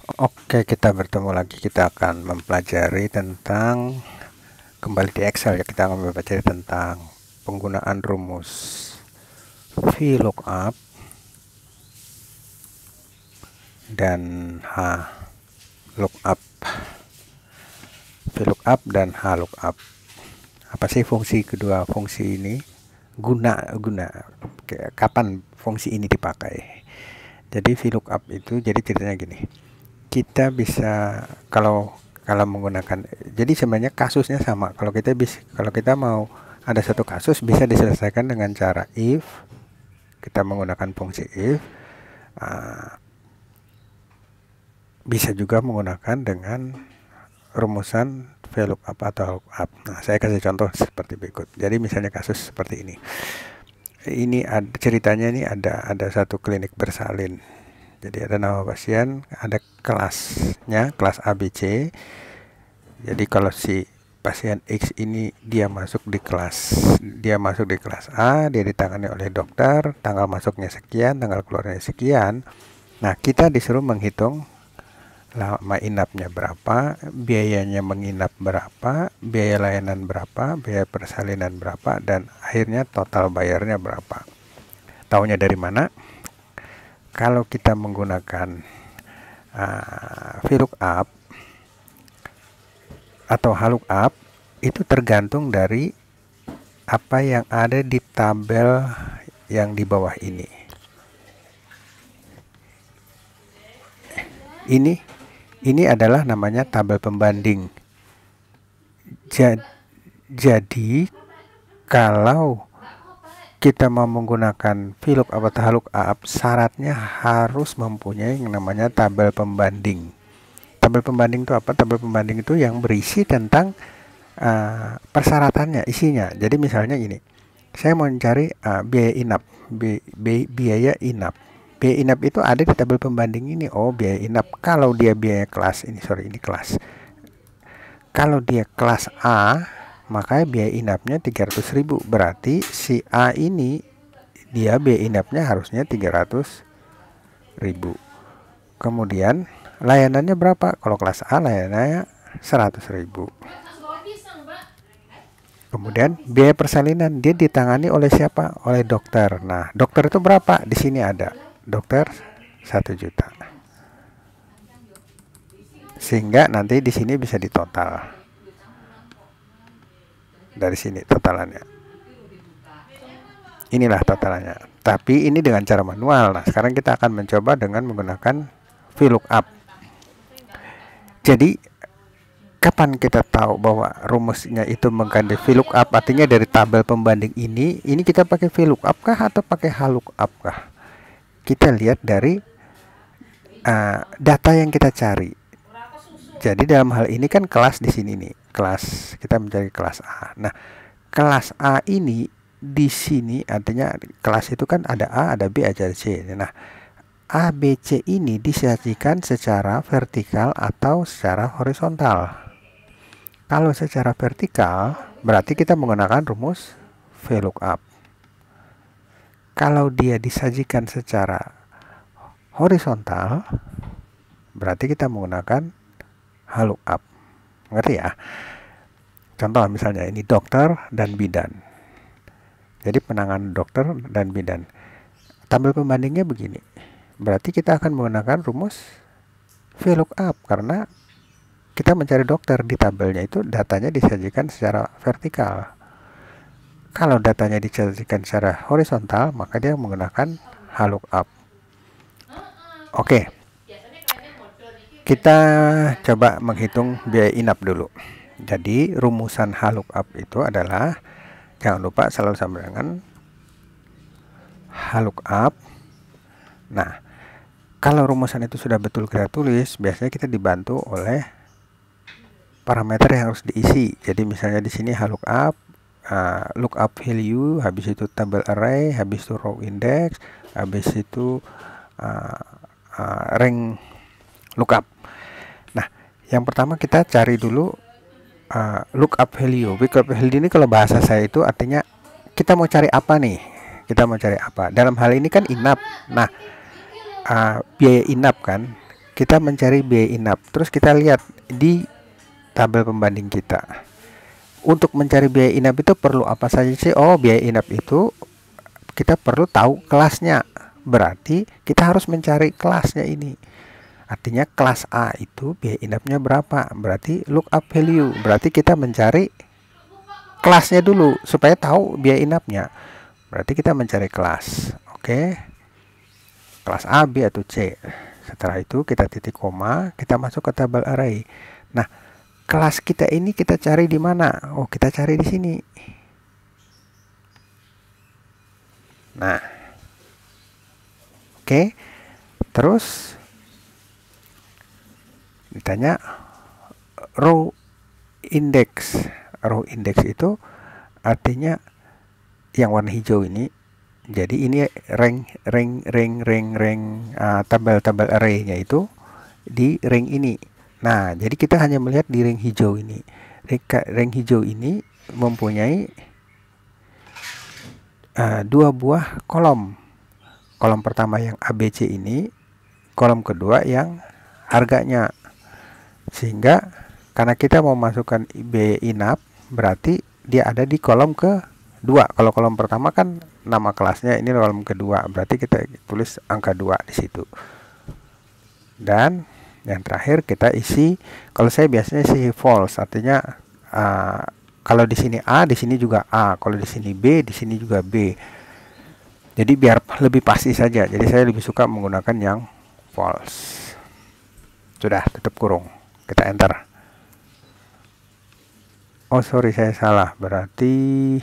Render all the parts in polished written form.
Oke, kita bertemu lagi. Kita akan mempelajari tentang kembali di Excel ya. Kita akan mempelajari tentang penggunaan rumus VLOOKUP dan HLOOKUP. VLOOKUP dan HLOOKUP. Apa sih fungsi kedua fungsi ini? Guna kapan fungsi ini dipakai? Jadi VLOOKUP itu jadi ceritanya gini. Kita bisa kalau menggunakan, jadi sebenarnya kasusnya sama. Kalau kita mau ada satu kasus bisa diselesaikan dengan cara if, kita menggunakan fungsi if. Bisa juga menggunakan dengan rumusan VLOOKUP atau lookup. Nah, saya kasih contoh seperti berikut. Jadi misalnya kasus seperti ini. Ini ceritanya ini ada satu klinik bersalin. Jadi ada nama pasien, ada kelasnya, kelas ABC. Jadi kalau si pasien X ini dia masuk di kelas A, dia ditangani oleh dokter, tanggal masuknya sekian, tanggal keluarnya sekian. Nah, kita disuruh menghitung lama inapnya berapa, biayanya menginap berapa, biaya layanan berapa, biaya persalinan berapa, dan akhirnya total bayarnya berapa. Taunya dari mana? Kalau kita menggunakan VLOOKUP atau HLOOKUP, itu tergantung dari apa yang ada di tabel yang di bawah ini. Ini adalah namanya tabel pembanding. Jadi kalau kita mau menggunakan VLOOKUP atau HLOOKUP, syaratnya harus mempunyai yang namanya tabel pembanding. Tabel pembanding itu apa? Tabel pembanding itu yang berisi tentang persyaratannya, isinya. Jadi misalnya gini, saya mau mencari biaya inap. Biaya inap itu ada di tabel pembanding ini. Oh, biaya inap. Kalau dia biaya kelas ini, ini kelas. Kalau dia kelas A, maka biaya inapnya 300.000. Berarti si A ini dia biaya inapnya harusnya 300.000. Kemudian layanannya berapa? Kalau kelas A layanannya 100.000. Kemudian biaya persalinan dia ditangani oleh siapa? Oleh dokter. Nah, dokter itu berapa? Di sini ada dokter 1 juta. Sehingga nanti di sini bisa ditotal. Dari sini totalannya. Inilah totalannya. Tapi ini dengan cara manual. Nah, sekarang kita akan mencoba dengan menggunakan VLOOKUP. Jadi kapan kita tahu bahwa rumusnya itu mengganti VLOOKUP? Artinya dari tabel pembanding ini kita pakai VLOOKUP kah atau pakai HLOOKUP kah? Kita lihat dari data yang kita cari. Jadi dalam hal ini kan kelas di sini nih, kelas kita mencari kelas A. Nah, kelas A ini di sini artinya kelas itu kan ada A, ada B, ada C. Nah, A, B, C ini disajikan secara vertikal atau secara horizontal. Kalau secara vertikal berarti kita menggunakan rumus VLOOKUP. Kalau dia disajikan secara horizontal berarti kita menggunakan HLOOKUP. Ngerti ya? Contoh misalnya ini dokter dan bidan. Jadi penanganan dokter dan bidan. Tabel pembandingnya begini. Berarti kita akan menggunakan rumus VLOOKUP karena kita mencari dokter. Di tabelnya itu datanya disajikan secara vertikal. Kalau datanya disajikan secara horizontal, maka dia menggunakan HLOOKUP. Oke. Kita coba menghitung biaya inap dulu. Jadi rumusan HLOOKUP itu adalah, jangan lupa selalu sama dengan HLOOKUP. Nah, kalau rumusan itu sudah betul kita tulis, biasanya kita dibantu oleh parameter yang harus diisi. Jadi misalnya di sini HLOOKUP, lookup value, habis itu table array, habis itu row index, habis itu rank lookup. Nah, yang pertama kita cari dulu lookup value. Lookup value ini kalau bahasa saya itu artinya kita mau cari apa nih? Kita mau cari apa? Dalam hal ini kan inap. Nah, biaya inap kan, kita mencari biaya inap. Terus kita lihat di tabel pembanding kita. Untuk mencari biaya inap itu perlu apa saja sih? Oh, biaya inap itu kita perlu tahu kelasnya. Berarti kita harus mencari kelasnya ini. Artinya kelas A itu biaya inapnya berapa? Berarti lookup value. Berarti kita mencari kelasnya dulu supaya tahu biaya inapnya. Berarti kita mencari kelas. Oke. Kelas A, B atau C. Setelah itu kita titik koma, kita masuk ke tabel array. Nah, kelas kita ini kita cari di mana? Oh, kita cari di sini. Nah, oke. Terus ditanya row index. Row index itu artinya yang warna hijau ini. Jadi ini rank tabel array-nya itu di rank ini. Nah, jadi kita hanya melihat di rank hijau ini. Rank hijau ini mempunyai dua buah kolom. Kolom pertama yang ABC ini, kolom kedua yang harganya. Sehingga karena kita mau masukkan biaya inap, berarti dia ada di kolom kedua. Kalau kolom pertama kan nama kelasnya, ini kolom kedua, berarti kita tulis angka 2 di situ. Dan yang terakhir kita isi, kalau saya biasanya isi false, artinya kalau di sini A, di sini juga A, kalau di sini B, di sini juga B. Jadi biar lebih pasti saja. Jadi saya lebih suka menggunakan yang false. Sudah, tutup kurung. Kita enter. Oh, sorry, saya salah. Berarti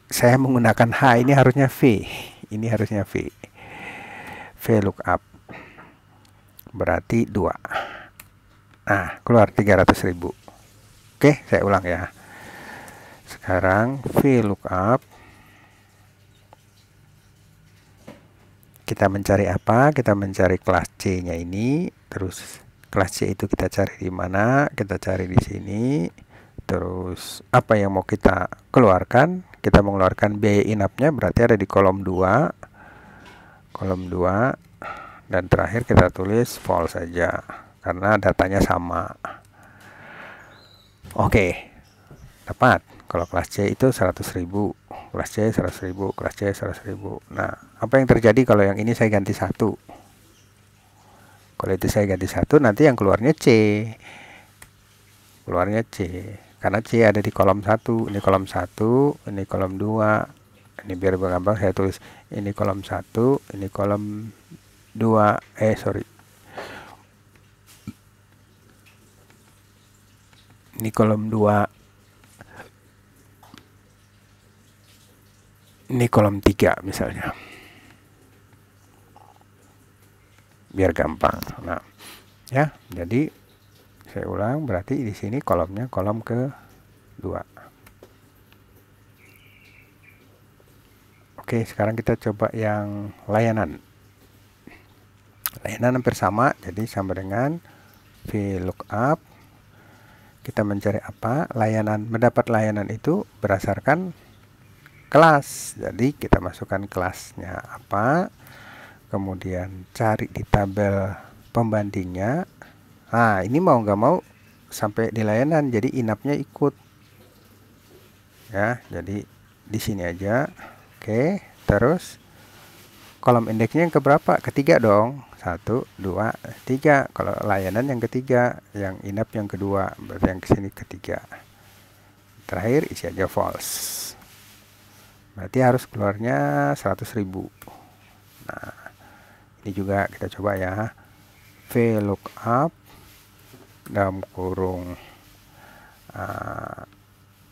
saya menggunakan H, ini harusnya V. Ini harusnya V. VLOOKUP. Berarti 2. Nah, keluar 300.000. Oke, saya ulang ya. Sekarang VLOOKUP. Kita mencari apa? Kita mencari kelas C-nya ini. Terus kelas C itu kita cari di mana? Kita cari di sini. Terus apa yang mau kita keluarkan? Kita mengeluarkan biaya inapnya, berarti ada di kolom 2. Kolom 2. Dan terakhir kita tulis false saja karena datanya sama. Oke. Dapat. Kalau kelas C itu 100.000, kelas C 100.000, kelas C 100.000. Nah, apa yang terjadi kalau yang ini saya ganti 1? Kalau itu saya ganti 1, nanti yang keluarnya C. Keluarnya C. Karena C ada di kolom 1, ini kolom 1, ini kolom 2. Ini biar gampang saya tulis, ini kolom 1, ini kolom 2. Ini kolom 2. Ini kolom 3 misalnya. Biar gampang. Nah, ya, jadi saya ulang, berarti di sini kolomnya kolom ke-2. Oke, sekarang kita coba yang layanan. Layanan hampir sama, jadi sama dengan VLOOKUP. Kita mencari apa? Layanan, mendapat layanan itu berdasarkan kelas. Jadi kita masukkan kelasnya apa, kemudian cari di tabel pembandingnya. Nah, ini mau nggak mau sampai di layanan, jadi inapnya ikut ya. Jadi di sini aja. Oke, terus kolom indeksnya yang keberapa? Ketiga dong. 1, 2, 3. Kalau layanan yang ketiga, yang inap yang kedua, berarti yang kesini ketiga. Terakhir isi aja false. Berarti harus keluarnya 100.000. Nah, ini juga kita coba ya. VLOOKUP dalam kurung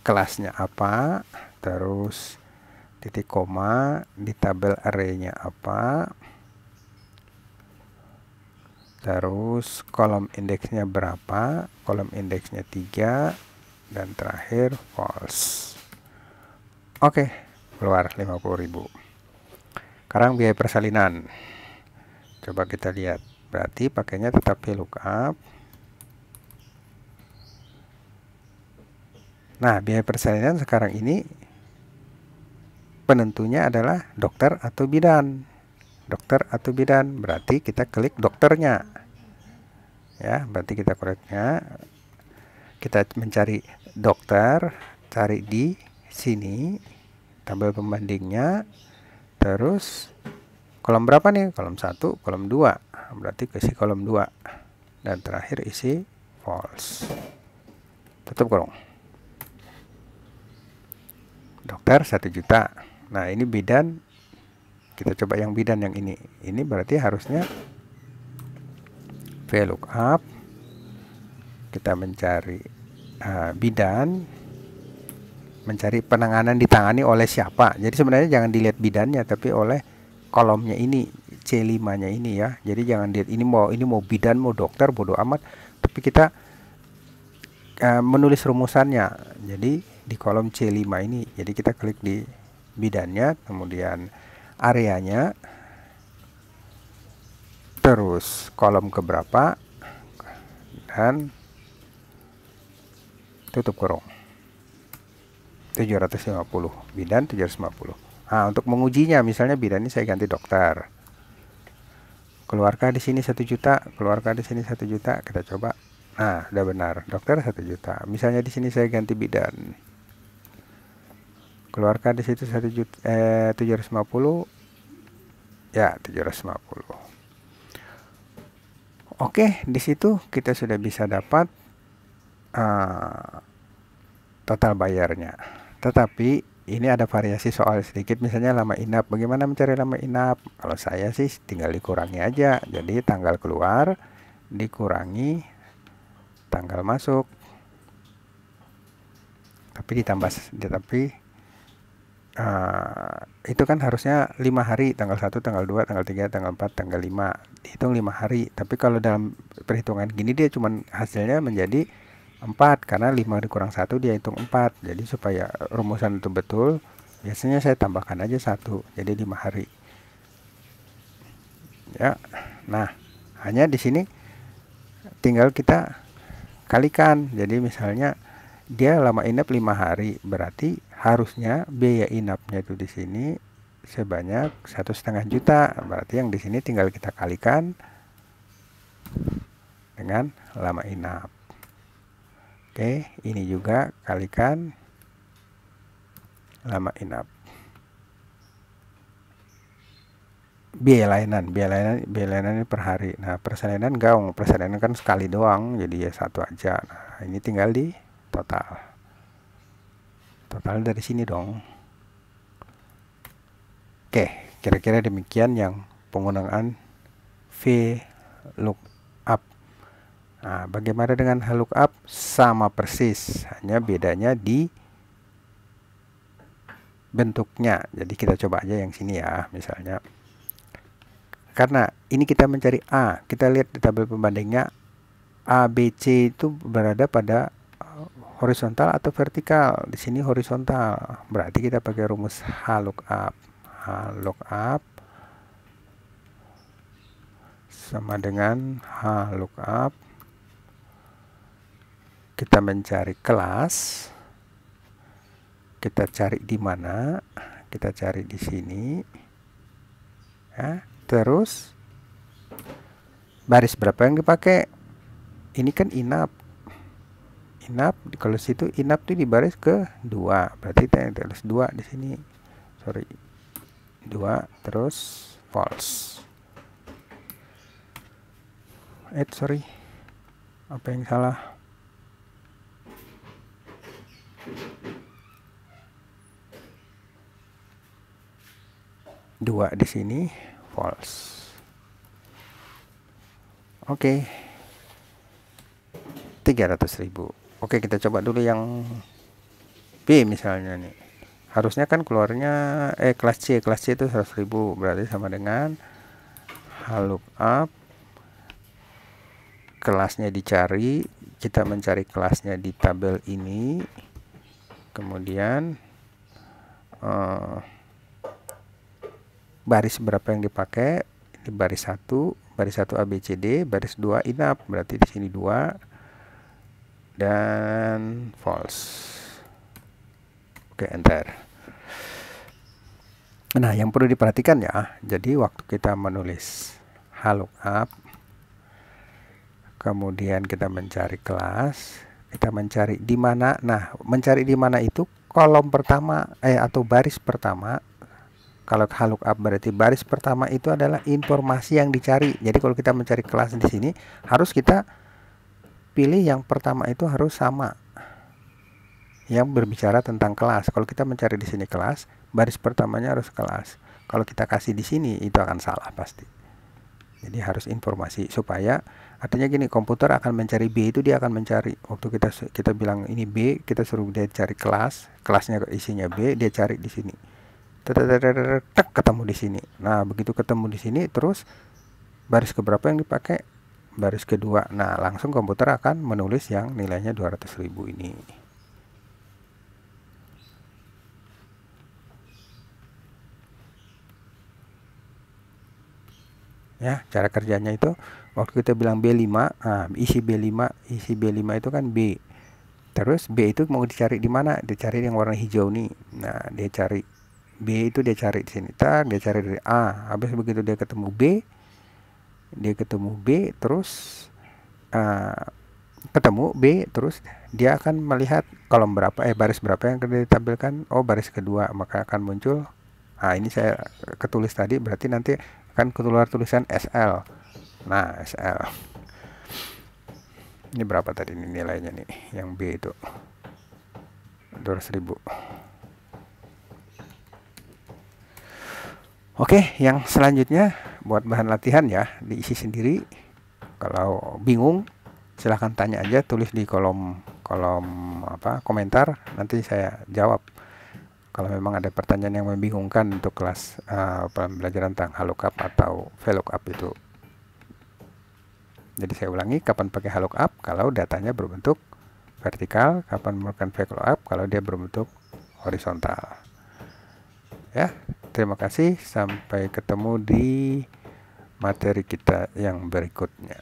kelasnya apa, terus titik koma di tabel array-nya apa, terus kolom indeksnya berapa, kolom indeksnya 3, dan terakhir false. Oke. Keluar 50.000. Sekarang biaya persalinan. Coba kita lihat. Berarti pakainya tetap VLOOKUP. Nah, biaya persalinan sekarang ini penentunya adalah dokter atau bidan. dokter atau bidan, berarti kita klik dokternya ya, berarti kita koreknya, kita mencari dokter, cari di sini tabel pembandingnya, terus kolom berapa nih, kolom 1, kolom 2, berarti isi kolom 2, dan terakhir isi false, tutup kurung. Dokter 1 juta. Nah ini bidan, kita coba yang bidan yang ini berarti harusnya VLOOKUP, kita mencari bidan, mencari penanganan ditangani oleh siapa. Jadi sebenarnya jangan dilihat bidannya, tapi oleh kolomnya ini, C5-nya ini ya. Jadi jangan lihat ini mau bidan, mau dokter, bodoh amat. Tapi kita menulis rumusannya. Jadi di kolom C5 ini, jadi kita klik di bidannya, kemudian areanya, terus kolom keberapa, dan tutup kurung. 750, bidan 750. Nah, untuk mengujinya misalnya bidan ini saya ganti dokter. Keluarkah di sini 1 juta, keluarkah di sini 1 juta, kita coba. Nah, udah benar, dokter 1 juta. Misalnya di sini saya ganti bidan. Keluarkah di situ 1 juta 750. Ya, 750. Oke, di situ kita sudah bisa dapat total bayarnya. Tetapi ini ada variasi soal sedikit, misalnya lama inap. Bagaimana mencari lama inap? Kalau saya sih tinggal dikurangi aja. Jadi tanggal keluar dikurangi tanggal masuk. Tapi itu kan harusnya 5 hari, tanggal 1, tanggal 2, tanggal 3, tanggal 4, tanggal 5. Dihitung 5 hari. Tapi kalau dalam perhitungan gini dia cuman hasilnya menjadi 4, karena 5 dikurang 1 dia hitung 4. Jadi supaya rumusan itu betul, biasanya saya tambahkan aja 1, jadi 5 hari ya. Nah, hanya di sini tinggal kita kalikan. Jadi misalnya dia lama inap 5 hari, berarti harusnya biaya inapnya itu di sini sebanyak 1,5 juta. Berarti yang di sini tinggal kita kalikan dengan lama inap. Oke, ini juga kalikan lama inap. Biaya layanan ini per hari. Nah, persalinan gaung, persalinan kan sekali doang, jadi ya 1 aja. Nah, ini tinggal di total dari sini dong. Oke, kira-kira demikian yang penggunaan VLOOKUP. Nah, bagaimana dengan VLOOKUP? Sama persis, hanya bedanya di bentuknya. Jadi kita coba aja yang sini ya, misalnya. Karena ini kita mencari A, kita lihat di tabel pembandingnya A, B, C itu berada pada horizontal atau vertikal. Di sini horizontal, berarti kita pakai rumus VLOOKUP. VLOOKUP sama dengan VLOOKUP. Kita mencari kelas, kita cari di mana, kita cari di sini ya. Terus baris berapa yang dipakai? Ini kan inap, kalau situ inap itu di baris ke 2, berarti kita tulis 2 di sini, 2, terus false. Apa yang salah? Dua di sini false. Oke, 300.000. Oke, kita coba dulu yang B misalnya nih. Harusnya kan keluarnya kelas C itu 100.000, berarti sama dengan VLOOKUP. Kelasnya dicari, kita mencari kelasnya di tabel ini, kemudian baris berapa yang dipakai. Ini baris 1 ABCD, baris 2 inap, berarti di sini 2 dan false. Oke, enter. Nah, yang perlu diperhatikan ya, jadi waktu kita menulis lookup, kemudian kita mencari kelas, kita mencari di mana. Nah, mencari di mana itu kolom pertama atau baris pertama. Kalau lookup berarti baris pertama itu adalah informasi yang dicari. Jadi kalau kita mencari kelas di sini, harus kita pilih yang pertama itu harus sama, yang berbicara tentang kelas. Kalau kita mencari di sini kelas, baris pertamanya harus kelas. Kalau kita kasih di sini itu akan salah pasti. Jadi harus informasi, supaya artinya gini, komputer akan mencari B itu, dia akan mencari waktu kita bilang ini B, kita suruh dia cari kelas, kelasnya isinya B, dia cari di sini. Tek, ketemu di sini. Nah, begitu ketemu di sini, terus baris keberapa yang dipakai? Baris kedua. Nah, langsung komputer akan menulis yang nilainya 200.000 ini. Ya, cara kerjanya itu waktu kita bilang B5, isi B5 itu kan B. Terus B itu mau dicari di mana? Dicari yang warna hijau nih. Nah, dia cari B itu, dia cari di sini. Dia cari dari A. Habis begitu dia ketemu B, terus ketemu B, terus dia akan melihat kolom berapa, baris berapa yang ditampilkan. Oh, baris kedua, maka akan muncul. Ini saya ketulis tadi, berarti nanti akan keluar tulisan SL. Nah, SL. Ini berapa tadi ini nilainya nih, yang B itu 200.000. Oke, yang selanjutnya buat bahan latihan ya, diisi sendiri. Kalau bingung silahkan tanya aja, tulis di kolom komentar, nanti saya jawab. Kalau memang ada pertanyaan yang membingungkan untuk kelas pembelajaran tentang lookup atau VLOOKUP itu. Jadi saya ulangi, kapan pakai lookup kalau datanya berbentuk vertikal, kapan menggunakan VLOOKUP kalau dia berbentuk horizontal. Ya, terima kasih, sampai ketemu di materi kita yang berikutnya.